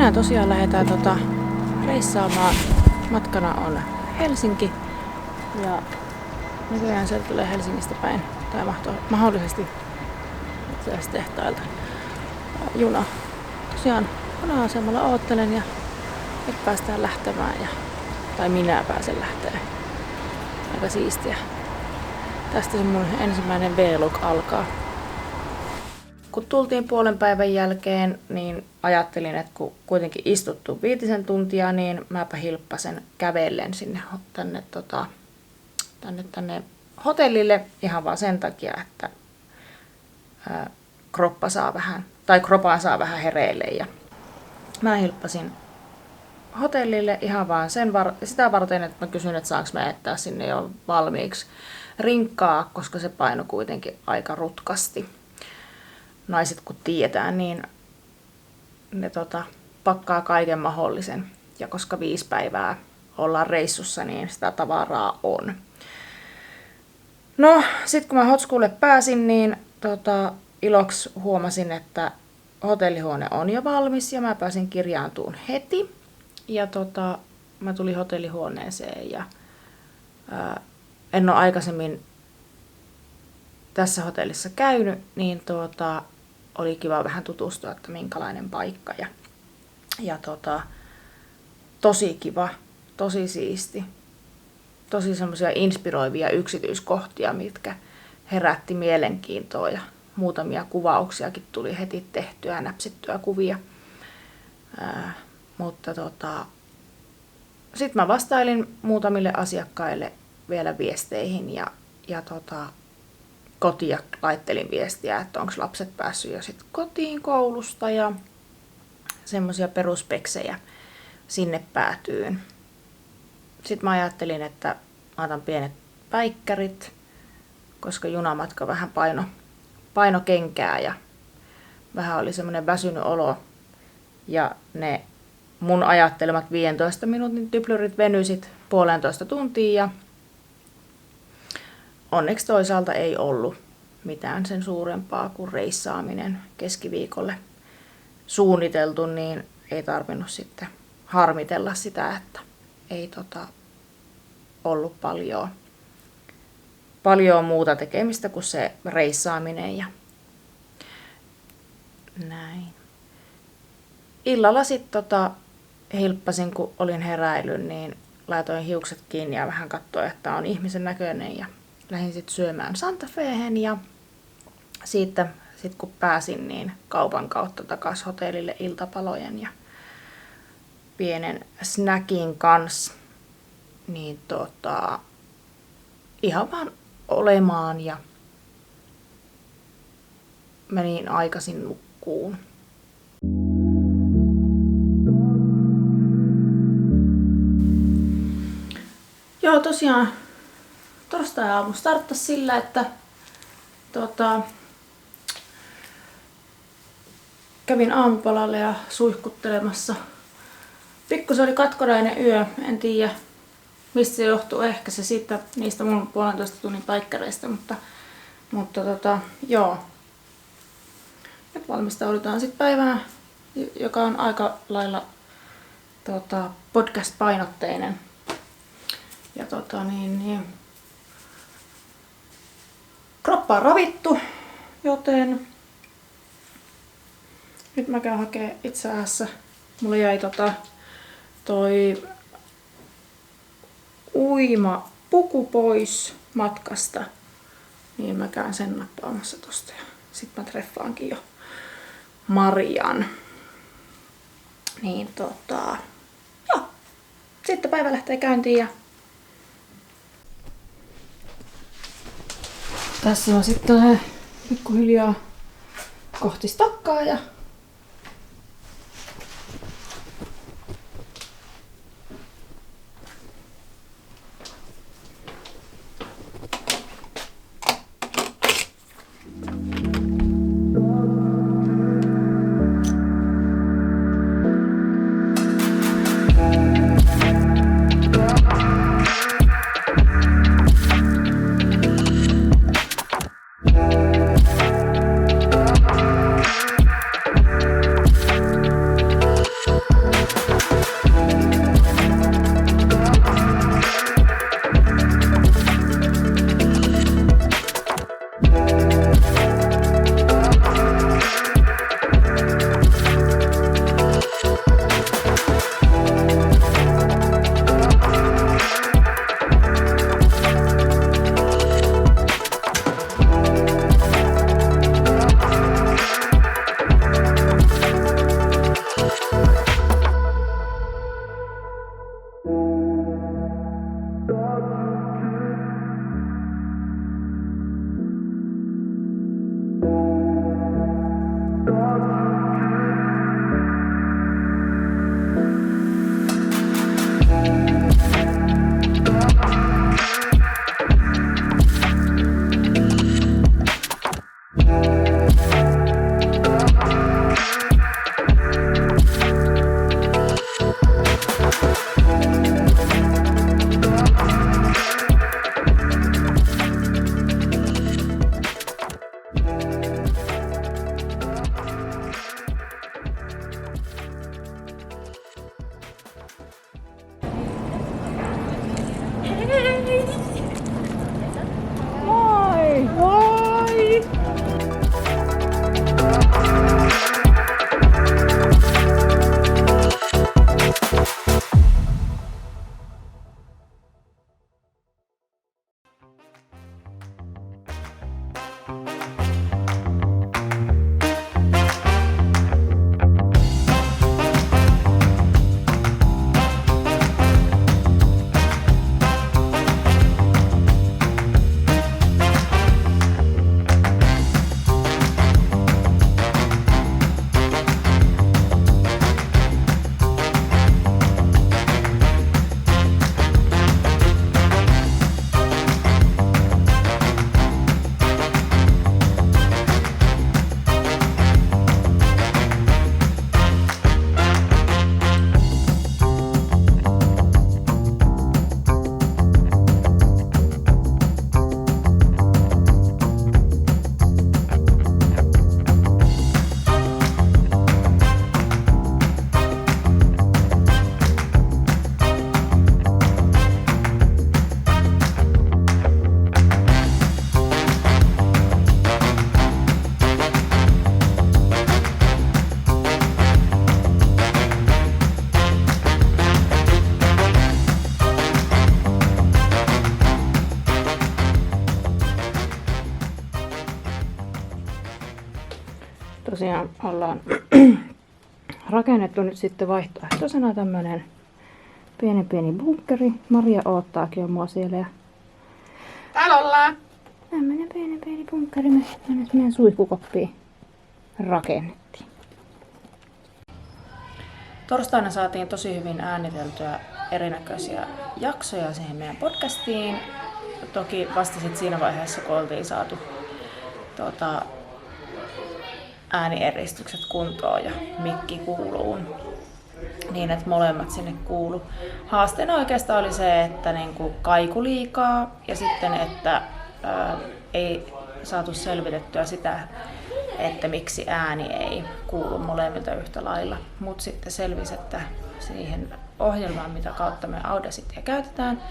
tänään tosiaan lähdetään reissaamaan. Matkana on Helsinki ja näköjään sieltä tulee Helsingistä päin tai mahdollisesti tehtailta juna. Tosiaan juna-asemalla oottelen ja nyt päästään lähtemään tai minä pääsen lähtemään. Aika siistiä. Tästä se mun ensimmäinen vlog alkaa. Kun tultiin puolen päivän jälkeen, niin ajattelin, että kun kuitenkin istuttu 5 tuntia, niin mäpä hilppasen kävellen sinne tänne hotellille ihan vaan sen takia, että kroppaan saa vähän hereille. Ja mä hilppasin hotellille ihan vaan sitä varten, että mä kysyin, että saanko mä jättää sinne jo valmiiksi rinkkaa, koska se paino kuitenkin aika rutkasti. Naiset kun tietää, niin ne pakkaa kaiken mahdollisen. Ja koska 5 päivää ollaan reissussa, niin sitä tavaraa on. No, sit kun mä Hotskulle pääsin, niin iloksi huomasin, että hotellihuone on jo valmis ja mä pääsin kirjaantumaan heti. Ja mä tulin hotellihuoneeseen ja en ole aikaisemmin tässä hotellissa käynyt, niin oli kiva vähän tutustua, että minkälainen paikka. Ja tosi kiva, tosi siisti. Tosi semmoisia inspiroivia yksityiskohtia, mitkä herätti mielenkiintoa ja muutamia kuvauksiakin tuli heti tehtyä ja näpsittyä kuvia. Mutta sitten mä vastailin muutamille asiakkaille vielä viesteihin ja kotiin laittelin viestiä, että onko lapset päässyt jo sit kotiin koulusta ja semmoisia peruspeksejä sinne päätyyn. Sitten mä ajattelin, että mä otan pienet päikkärit, koska junamatka vähän paino kenkää ja vähän oli semmoinen väsynyt olo. Ja ne mun ajattelemat 15 minuutin typlyrit venyisit 1,5 tuntia ja onneksi toisaalta ei ollut mitään sen suurempaa kuin reissaaminen keskiviikolle suunniteltu, niin ei tarvinnut sitten harmitella sitä, että ei ollut paljon muuta tekemistä kuin se reissaaminen ja näin. Illalla sitten hilppasin, kun olin heräillyt, niin laitoin hiukset kiinni ja vähän katsoin, että on ihmisen näköinen ja lähdin sitten syömään Santa Fehen ja siitä sit kun pääsin, niin kaupan kautta takaisin hotellille iltapalojen ja pienen snackin kanssa, niin ihan vaan olemaan ja menin aikaisin nukkuun. Joo, tosiaan torstai-aamu starttasi sillä, että kävin aamupalalle ja suihkuttelemassa. Pikkusen oli katkonainen yö, en tiedä mistä se johtuu, ehkä se siitä niistä mun 1,5 tunnin paikkareista, mutta joo. Nyt valmistaudutaan sitten päivään, joka on aika lailla podcast-painotteinen. Ja kroppa on ravittu, joten nyt mä käyn hakee itse asiassa. Mulla jäi toi uimapuku pois matkasta, niin mä käyn sen nappaamassa tosta ja sit mä treffaankin jo Marian. Niin joo. Sitten päivä lähtee käyntiin ja tässä on sitten pikkuhiljaa kohti Stokkaa ja Tosiaan ollaan rakennettu nyt sitten vaihtoehtoisena tämmönen pieni bunkkeri. Maria oottaakin jo mua siellä. Ja täällä ollaan! Tämmönen pieni bunkkeri me nyt meidän suihkukoppiin rakennettiin. Torstaina saatiin tosi hyvin ääniteltyä erinäköisiä jaksoja siihen meidän podcastiin. Toki vasta sit siinä vaiheessa, kun oltiin saatu äänieristykset kuntoon ja mikki kuuluun, niin että molemmat sinne kuulu. Haasteena oikeastaan oli se, että niinku kaiku liikaa ja sitten, että ei saatu selvitettyä sitä, että miksi ääni ei kuulu molemmilta yhtä lailla. Mutta sitten selvisi, että siihen ohjelmaan, mitä kautta me Audacityä käytetään,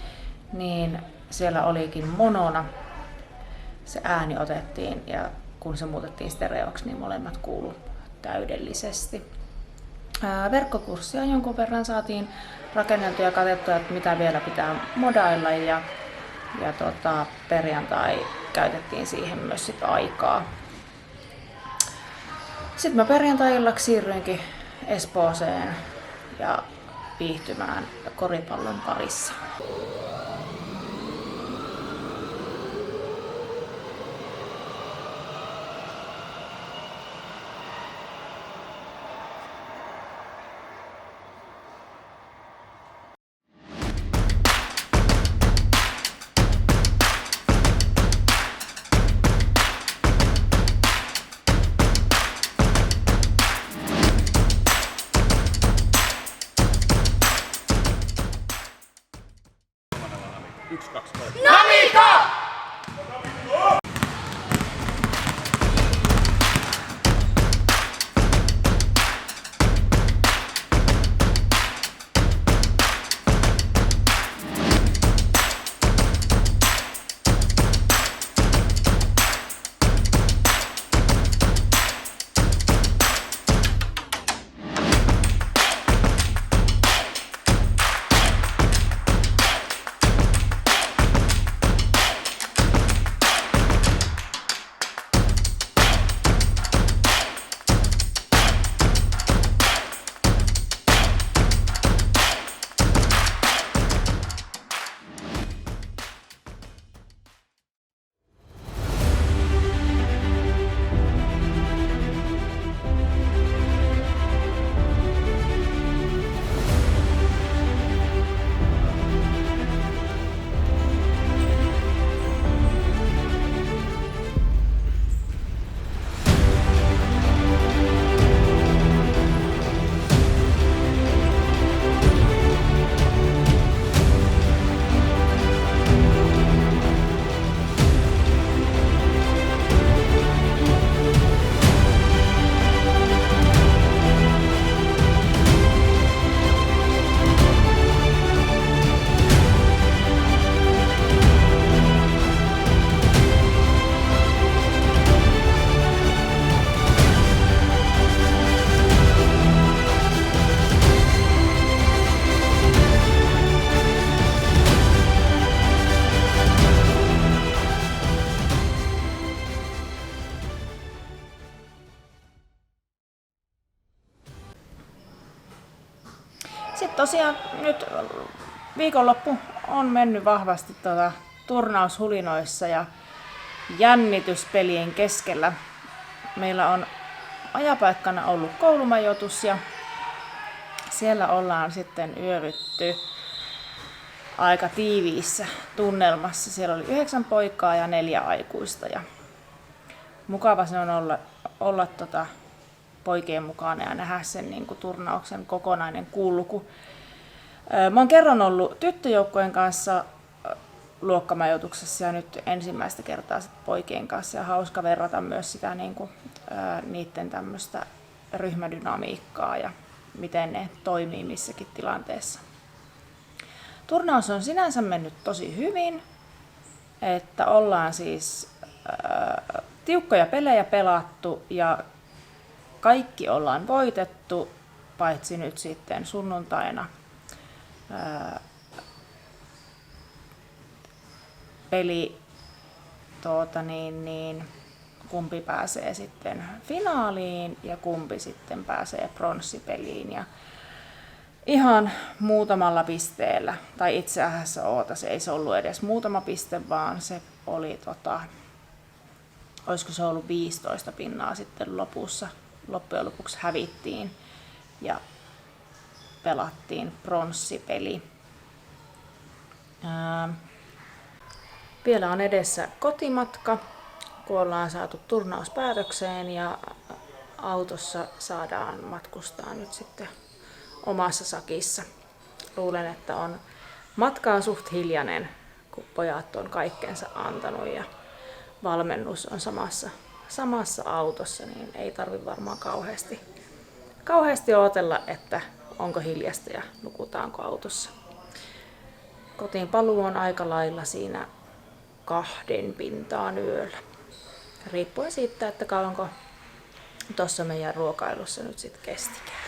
niin siellä olikin monona. Se ääni otettiin ja kun se muutettiin stereoksi, niin molemmat kuulu täydellisesti. Verkkokurssia jonkun verran saatiin rakenneltua ja katsottua, että mitä vielä pitää modailla ja perjantai käytettiin siihen myös sit aikaa. Sitten mä perjantai-illaksi siirryinkin Espooseen ja viihtymään koripallon parissa. Sitten tosiaan nyt viikonloppu on mennyt vahvasti turnaushulinoissa ja jännityspelien keskellä. Meillä on ajapaikkana ollut koulumajoitus ja siellä ollaan sitten yövytty aika tiiviissä tunnelmassa. Siellä oli 9 poikaa ja 4 aikuista ja mukava se on olla poikien mukana ja nähdä sen niin kuin turnauksen kokonainen kulku. Mä oon kerran ollut tyttöjoukkojen kanssa luokkamajoituksessa ja nyt ensimmäistä kertaa sit poikien kanssa ja hauska verrata myös sitä niin kuin, niiden tämmöistä ryhmädynamiikkaa ja miten ne toimii missäkin tilanteessa. Turnaus on sinänsä mennyt tosi hyvin, että ollaan siis tiukkoja pelejä pelattu ja kaikki ollaan voitettu, paitsi nyt sitten sunnuntaina peli kumpi pääsee sitten finaaliin ja kumpi sitten pääsee pronssipeliin. Ja ihan muutamalla pisteellä, tai itse asiassa se ei se ollut edes muutama piste, vaan se oli, olisiko se ollut 15 pinnaa sitten lopussa. Loppujen lopuksi hävittiin ja pelattiin pronssipeli. Vielä on edessä kotimatka, kun ollaan saatu turnaus päätökseen ja autossa saadaan matkustaa nyt sitten omassa sakissa. Luulen, että matka on suht hiljainen, kun pojat on kaikkensa antanut ja valmennus on samassa autossa, niin ei tarvitse varmaan kauheasti odotella, että onko hiljasta ja nukutaanko autossa. Kotiin paluu on aika lailla siinä 2 pintaan yöllä. Riippuen siitä, että kauanko tuossa meidän ruokailussa nyt sitten kestikään.